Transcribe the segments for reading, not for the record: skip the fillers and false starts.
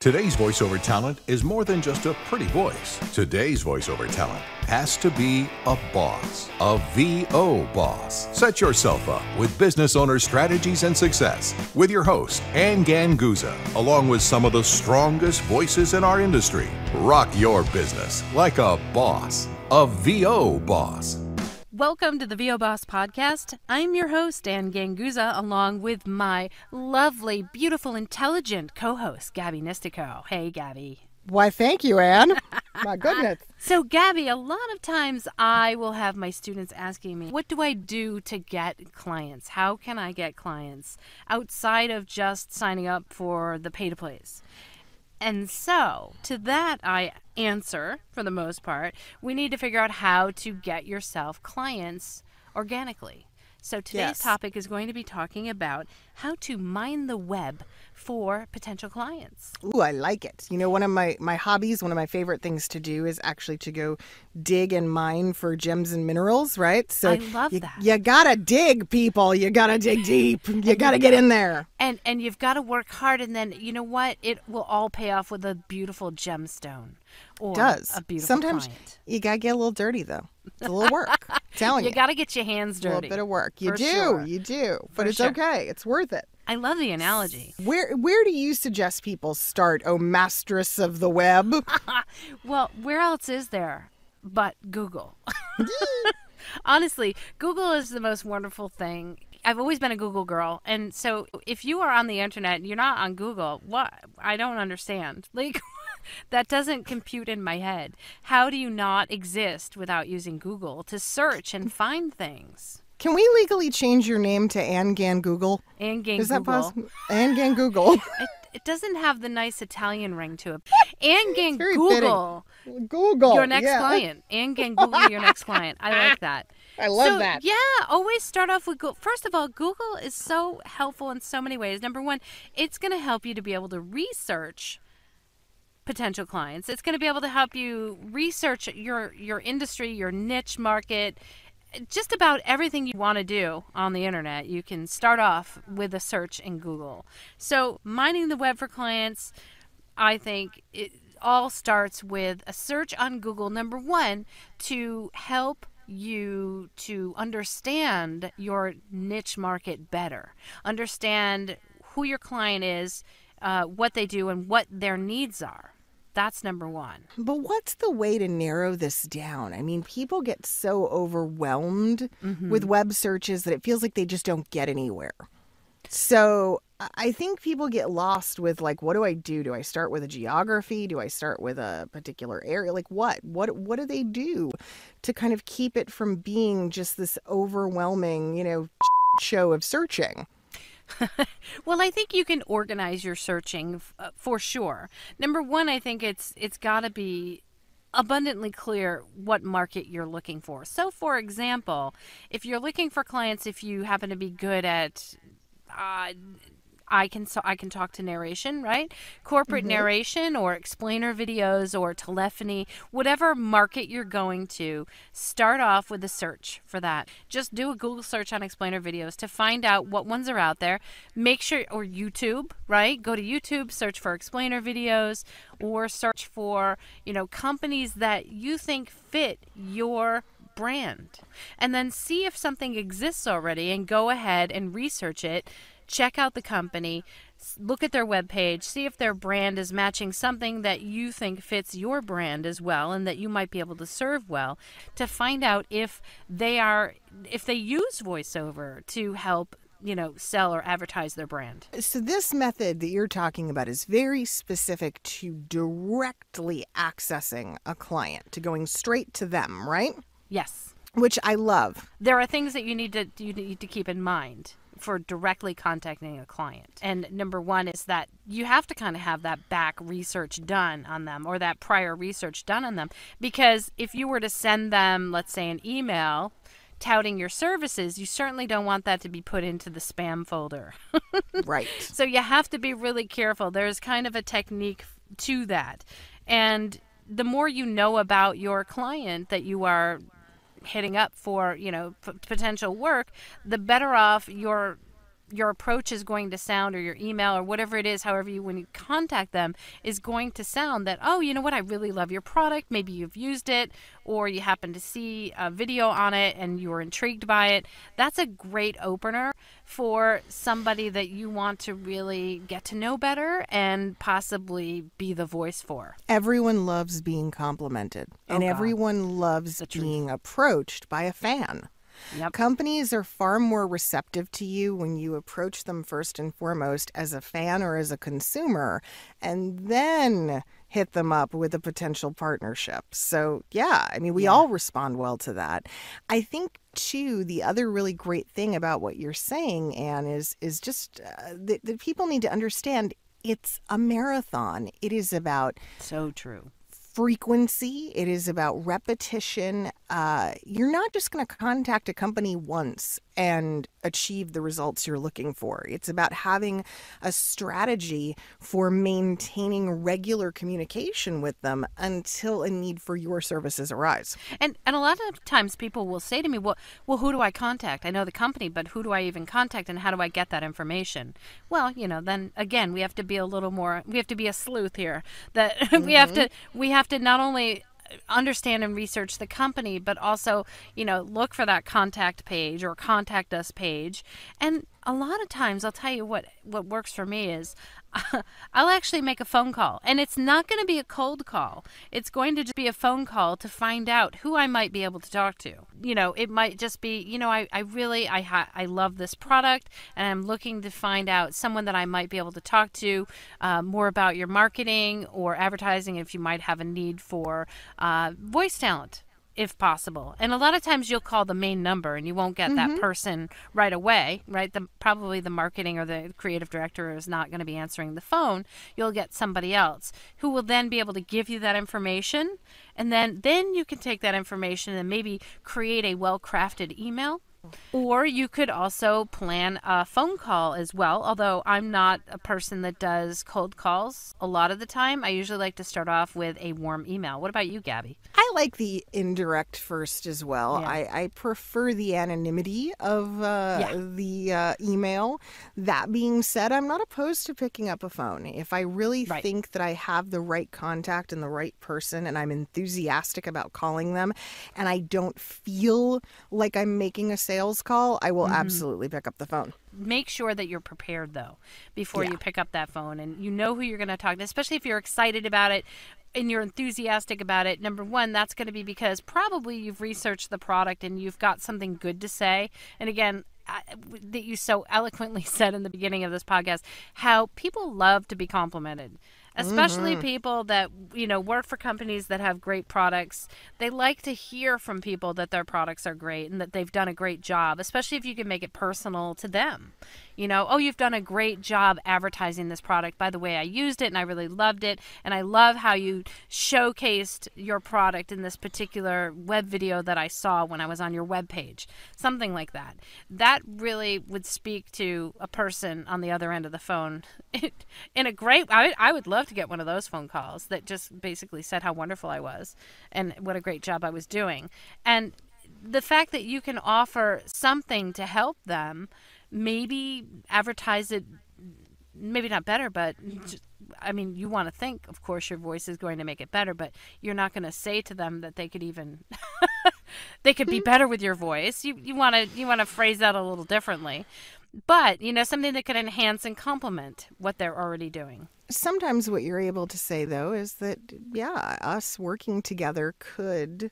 Today's voiceover talent is more than just a pretty voice. Today's voiceover talent has to be a boss, a VO boss. Set yourself up with business owner strategies and success with your host, Ganguzza, along with some of the strongest voices in our industry. Rock your business like a boss, a VO boss. Welcome to the B.O.S. podcast. I'm your host, Ganguzza, along with my lovely, beautiful, intelligent co-host, Gabby Nistico. Hey, Gabby. Why, thank you, Ann. My goodness. So, Gabby, a lot of times I will have my students asking me, what do I do to get clients? How can I get clients outside of just signing up for the pay-to-plays? And so, to that I answer, for the most part, we need to figure out how to get yourself clients organically. So today's topic is going to be talking about how to mine the web for potential clients. Ooh, I like it. You know, one of my hobbies, one of my favorite things to do is actually to go dig and mine for gems and minerals, right? So I love that. You gotta dig, people. You gotta dig deep. You gotta get in there. And you've got to work hard, and then, you know what? It will all pay off with a beautiful gemstone or a beautiful Sometimes client. You gotta get a little dirty, though. It's a little work. I'm telling you. You got to get your hands dirty. A little bit of work. You do. But it's sure. okay. It's worth it. I love the analogy. Where do you suggest people start, oh mistress of the web? Well, where else is there but Google? Honestly, Google is the most wonderful thing. I've always been a Google girl. And so if you are on the internet and you're not on Google, what? I don't understand. Like, that doesn't compute in my head. How do you not exist without using Google to search and find things? Can we legally change your name to Ann Ganguggle? Ann Ganguggle. Is that possible? Ann Ganguggle. It doesn't have the nice Italian ring to it. Ann Ganguggle. Google. Your next client. Ann Ganguggle, your next client. I like that. I love that. Yeah, always start off with Google. First of all, Google is so helpful in so many ways. Number one, it's going to help you to be able to research potential clients. It's going to be able to help you research your industry, your niche market, just about everything you want to do on the internet. You can start off with a search in Google. So mining the web for clients, I think it all starts with a search on Google, number one, to help you to understand your niche market better, understand who your client is, what they do, and what their needs are. That's number one. But what's the way to narrow this down? I mean, people get so overwhelmed with web searches that it feels like they just don't get anywhere. So I think people get lost with, like, what do I do? Do I start with a geography? Do I start with a particular area? Like, what do they do to kind of keep it from being just this overwhelming, show of searching? Well, I think you can organize your searching for sure. Number one, I think it's got to be abundantly clear what market you're looking for. So, for example, if you're looking for clients, if you happen to be good at I can talk to narration, right? Corporate narration or explainer videos or telephony, whatever market you're going to, start off with a search for that. Just do a Google search on explainer videos to find out what ones are out there. Make sure, or YouTube, right? Go to YouTube, search for explainer videos, or search for, companies that you think fit your brand. And then see if something exists already and go ahead and research it. Check out the company, look at their webpage, see if their brand is matching something that you think fits your brand as well and that you might be able to serve well, to find out if they use voiceover to help, sell or advertise their brand. So this method that you're talking about is very specific to directly accessing a client, to going straight to them, right? Yes. Which I love. There are things that you need to keep in mind for directly contacting a client. And number one is that you have to kind of have that back research done on them, or that prior research done on them. Because if you were to send them, let's say, an email touting your services, you certainly don't want that to be put into the spam folder. Right. So you have to be really careful. There's kind of a technique to that. And the more you know about your client that you are hitting up for, potential work, the better off your your approach is going to sound, or your email, or whatever it is, however when you contact them, is going to sound that, oh, you know what, I really love your product. Maybe you've used it, or you happen to see a video on it and you were intrigued by it. That's a great opener for somebody that you want to really get to know better and possibly be the voice for. Everyone loves being complimented, and everyone loves being approached by a fan. Yep. Companies are far more receptive to you when you approach them first and foremost as a fan or as a consumer, and then hit them up with a potential partnership. So, yeah, I mean, we all respond well to that. I think, too, the other really great thing about what you're saying, Anne, is just that people need to understand it's a marathon. It is about so true. Frequency. It is about repetition. You're not just going to contact a company once and achieve the results you're looking for. It's about having a strategy for maintaining regular communication with them until a need for your services arise. And a lot of times people will say to me, well, who do I contact? I know the company, but who do I even contact, and how do I get that information? Well, then again, we have to be a sleuth here. That we have to not only understand and research the company, but also, look for that contact page or contact us page. And a lot of times, I'll tell you what works for me is I'll actually make a phone call, and it's not going to be a cold call. It's going to just be a phone call to find out who I might be able to talk to. It might just be, I love this product, and I'm looking to find out someone that I might be able to talk to more about your marketing or advertising, if you might have a need for voice talent, if possible. And a lot of times you'll call the main number and you won't get that person right away, right? Probably the marketing or the creative director is not going to be answering the phone. You'll get somebody else who will then be able to give you that information. And then you can take that information and maybe create a well-crafted email. Or you could also plan a phone call as well, although I'm not a person that does cold calls a lot of the time. I usually like to start off with a warm email. What about you, Gabby? I like the indirect first as well. Yeah. I prefer the anonymity of the email. That being said, I'm not opposed to picking up a phone. If I really think that I have the right contact and the right person and I'm enthusiastic about calling them and I don't feel like I'm making a sales call, I will absolutely pick up the phone. Make sure that you're prepared, though, before you pick up that phone, and you know who you're going to talk to, especially if you're excited about it and you're enthusiastic about it. Number one, that's going to be because probably you've researched the product and you've got something good to say. And again, that you so eloquently said in the beginning of this podcast, how people love to be complimented. Especially people that, work for companies that have great products. They like to hear from people that their products are great and that they've done a great job, especially if you can make it personal to them. Oh, you've done a great job advertising this product. By the way, I used it and I really loved it. And I love how you showcased your product in this particular web video that I saw when I was on your web page. Something like that. That really would speak to a person on the other end of the phone in a great, I would love to get one of those phone calls that just basically said how wonderful I was and what a great job I was doing. And the fact that you can offer something to help them, maybe advertise it, maybe not better, but you want to think, of course, your voice is going to make it better, but you're not going to say to them that they could even, they could be better with your voice. You want to phrase that a little differently, but something that could enhance and complement what they're already doing. Sometimes what you're able to say, though, is that, us working together could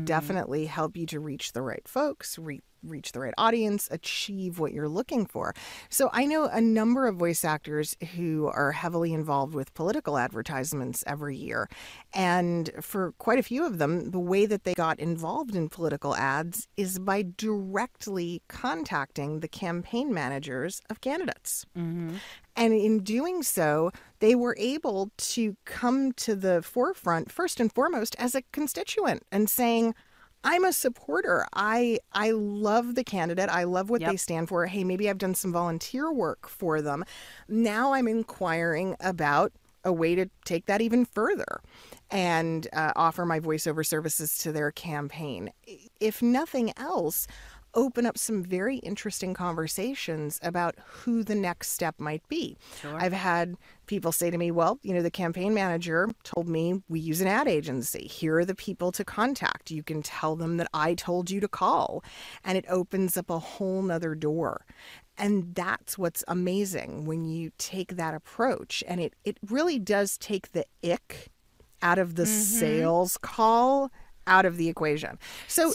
definitely help you to reach the right folks, reach the right audience, achieve what you're looking for. So I know a number of voice actors who are heavily involved with political advertisements every year. And for quite a few of them, the way that they got involved in political ads is by directly contacting the campaign managers of candidates. And in doing so, they were able to come to the forefront, first and foremost, as a constituent and saying, I'm a supporter. I love the candidate. I love what they stand for. Hey, maybe I've done some volunteer work for them. Now I'm inquiring about a way to take that even further and offer my voiceover services to their campaign. If nothing else, open up some very interesting conversations about who the next step might be. Sure. I've had people say to me, well, the campaign manager told me we use an ad agency. Here are the people to contact. You can tell them that I told you to call. And it opens up a whole nother door. And that's what's amazing when you take that approach. And it really does take the ick out of the sales call out of the equation. So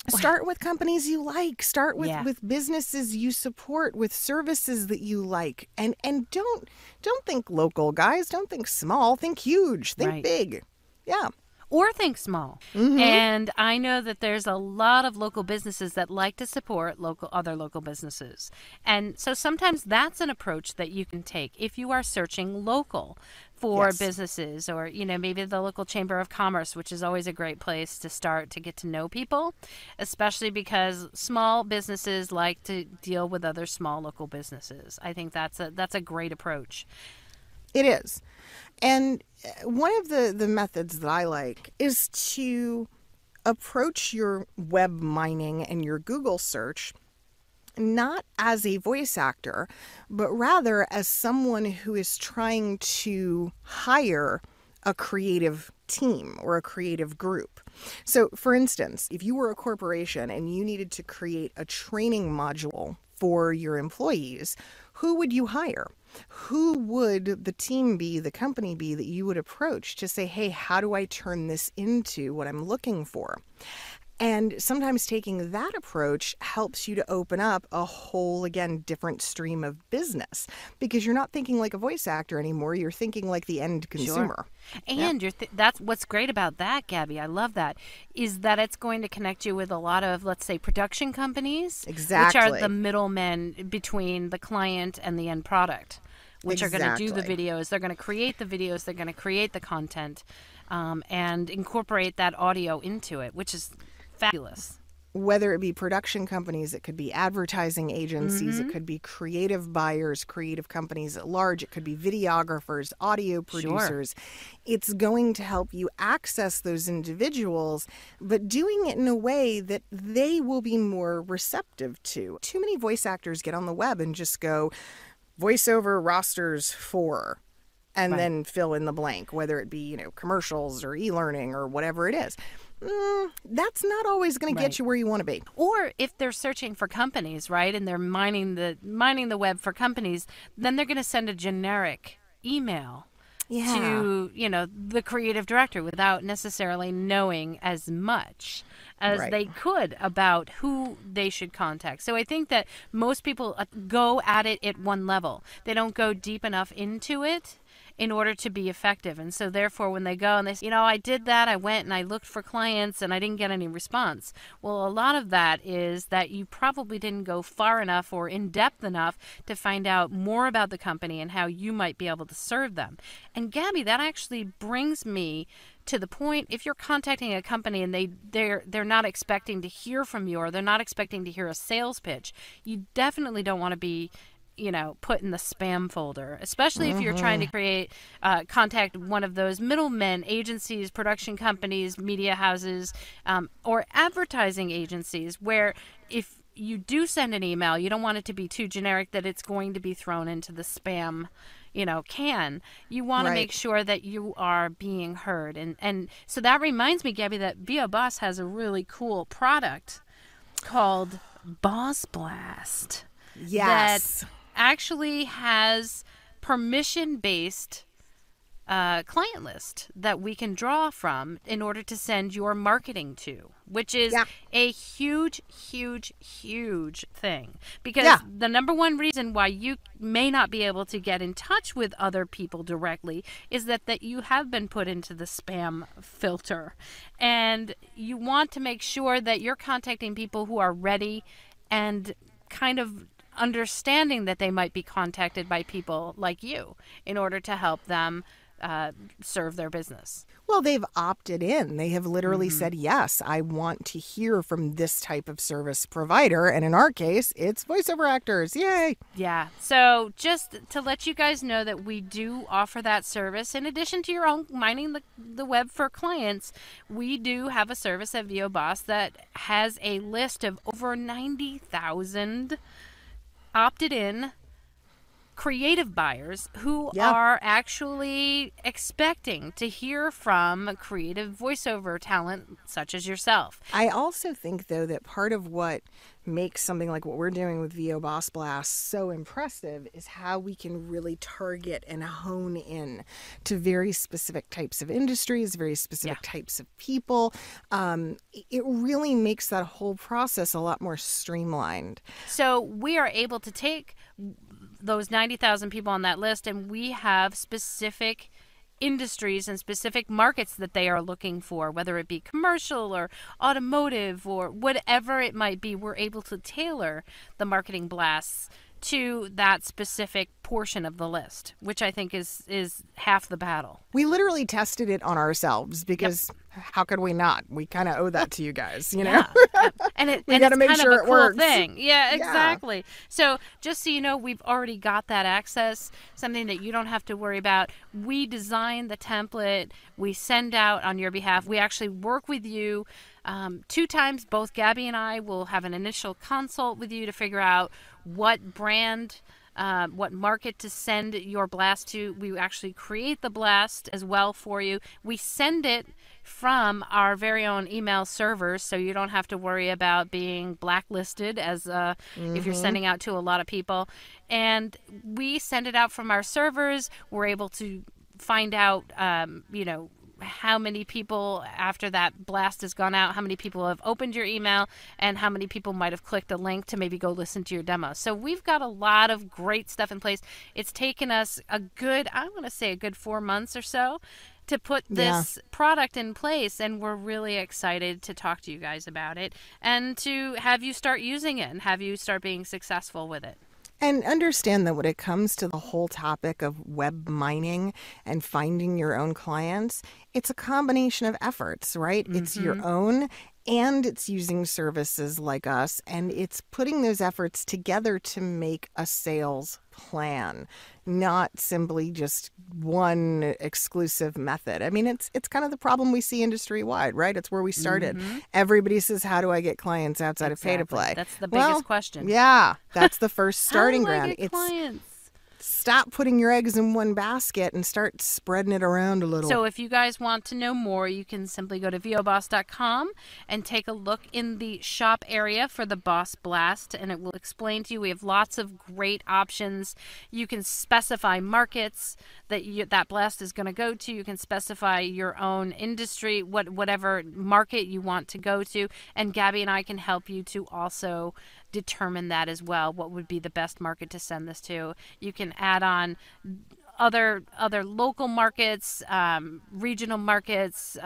start with companies you like. Start with businesses you support, with services that you like. And don't think local, guys. Don't think small. Think huge. Think big. Yeah. Or think small. And I know that there's a lot of local businesses that like to support other local businesses. And so sometimes that's an approach that you can take if you are searching local for businesses, or, maybe the local chamber of commerce, which is always a great place to start to get to know people, especially because small businesses like to deal with other small local businesses. I think that's a great approach. It is. And one of the methods that I like is to approach your web mining and your Google search not as a voice actor, but rather as someone who is trying to hire a creative team or a creative group. So, for instance, if you were a corporation and you needed to create a training module for your employees, who would you hire? Who would the team be, the company be that you would approach to say, hey, how do I turn this into what I'm looking for? And sometimes taking that approach helps you to open up a whole, again, different stream of business, because you're not thinking like a voice actor anymore. You're thinking like the end consumer. Sure. And that's what's great about that, Gabby. I love that, is that it's going to connect you with a lot of, let's say, production companies, exactly, which are the middlemen between the client and the end product, which are going to do the videos. They're going to create the videos. They're going to create the content, and incorporate that audio into it, which is fabulous. Whether it be production companies, it could be advertising agencies, it could be creative buyers, creative companies at large, it could be videographers, audio producers. Sure. It's going to help you access those individuals, but doing it in a way that they will be more receptive to. Too many voice actors get on the web and just go, voiceover rosters for, and then fill in the blank, whether it be, commercials or e-learning or whatever it is. That's not always going to get you where you want to be. Or if they're searching for companies, right, and they're mining the web for companies, then they're going to send a generic email to, the creative director without necessarily knowing as much as they could about who they should contact. So I think that most people go at it at one level. They don't go deep enough into it in order to be effective. And so therefore when they go and they say, I did that, I went and I looked for clients and I didn't get any response. Well, a lot of that is that you probably didn't go far enough or in depth enough to find out more about the company and how you might be able to serve them. And Gabby, that actually brings me to the point, if you're contacting a company and they're not expecting to hear from you, or they're not expecting to hear a sales pitch, you definitely don't want to be put in the spam folder, especially if you're trying to contact one of those middlemen, agencies, production companies, media houses, or advertising agencies, where if you do send an email, you don't want it to be too generic that it's going to be thrown into the spam can. You want to make sure that you are being heard. And so that reminds me, Gabby, that B.O.S.S has a really cool product called B.O.S.S Blast. Yes. That actually has permission-based client list that we can draw from in order to send your marketing to, which is a huge, huge, huge thing. Because the number one reason why you may not be able to get in touch with other people directly is that you have been put into the spam filter. And you want to make sure that you're contacting people who are ready and kind of understanding that they might be contacted by people like you in order to help them serve their business. Well, they've opted in. They have literally Mm-hmm. said, yes, I want to hear from this type of service provider. And in our case, it's voiceover actors. Yay. Yeah. So just to let you guys know that we do offer that service. In addition to your own mining the web for clients, we do have a service at B.O.S. that has a list of over 90,000 opted in creative buyers who Yeah. are actually expecting to hear from creative voiceover talent such as yourself. I also think, though, that part of what makes something like what we're doing with B.O.S. Blast so impressive is how we can really target and hone in to very specific types of industries, very specific types of people. It really makes that whole process a lot more streamlined. So we are able to take those 90,000 people on that list, and we have specific industries and specific markets that they are looking for, whether it be commercial or automotive or whatever it might be. We're able to tailor the marketing blasts to that specific portion of the list, which I think is half the battle. We literally tested it on ourselves because how could we not? We kind of owe that to you guys, you know? Yeah. And We gotta it's make kind sure of a it cool works. thing. Yeah, Yeah. exactly. So just so you know, we've already got that access, something that you don't have to worry about. We design the template, we send out on your behalf. We actually work with you 2 times. Both Gabby and I will have an initial consult with you to figure out what brand, what market to send your blast to. We actually create the blast as well for you. We send it from our very own email servers, so you don't have to worry about being blacklisted as if you're sending out to a lot of people. And we send it out from our servers. We're able to find out, how many people after that blast has gone out, how many people have opened your email, and how many people might have clicked a link to maybe go listen to your demo. So we've got a lot of great stuff in place. It's taken us a good 4 months or so to put this product in place, and we're really excited to talk to you guys about it and to have you start using it and have you start being successful with it. And understand that when it comes to the whole topic of web mining and finding your own clients, it's a combination of efforts, right? It's your own, and it's using services like us, and it's putting those efforts together to make a sales plan, not simply just one exclusive method. I mean, it's kind of the problem we see industry-wide, right? It's where we started. Everybody says, how do I get clients outside of pay-to-play? That's the biggest question. Yeah, that's the first starting How do I ground. get clients? Stop putting your eggs in one basket and start spreading it around a little. So if you guys want to know more, you can simply go to VOBoss.com and take a look in the shop area for the B.O.S. Blast, and it will explain to you. We have lots of great options. You can specify markets that that blast is going to go to. You can specify your own industry, whatever market you want to go to, and Gabby and I can help you to also determine that as well. What would be the best market to send this to? You can add on other local markets, regional markets,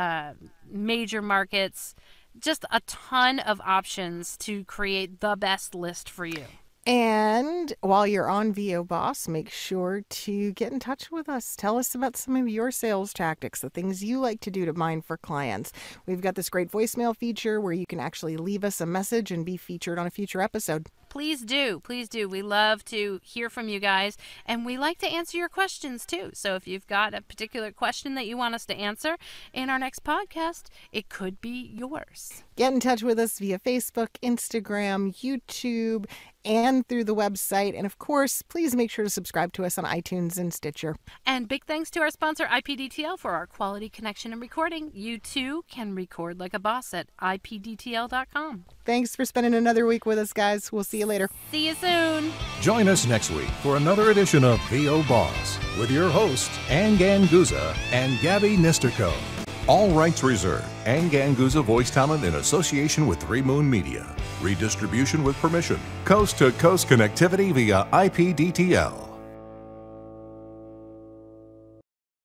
major markets, just a ton of options to create the best list for you. And while you're on B.O.S., make sure to get in touch with us. Tell us about some of your sales tactics, the things you like to do to mine for clients. We've got this great voicemail feature where you can actually leave us a message and be featured on a future episode. Please do. Please do. We love to hear from you guys, and we like to answer your questions too. So if you've got a particular question that you want us to answer in our next podcast, it could be yours. Get in touch with us via Facebook, Instagram, YouTube, and through the website. And of course, please make sure to subscribe to us on iTunes and Stitcher. And big thanks to our sponsor, IPDTL, for our quality connection and recording. You too can record like a boss at ipdtl.com. Thanks for spending another week with us, guys. We'll see you later. See you soon. Join us next week for another edition of B.O.S. with your hosts, Ann Ganguzza and Gabby Nisterko. All rights reserved. Ann Ganguzza voice talent in association with 3 Moon Media. Redistribution with permission. Coast-to-coast connectivity via IPDTL.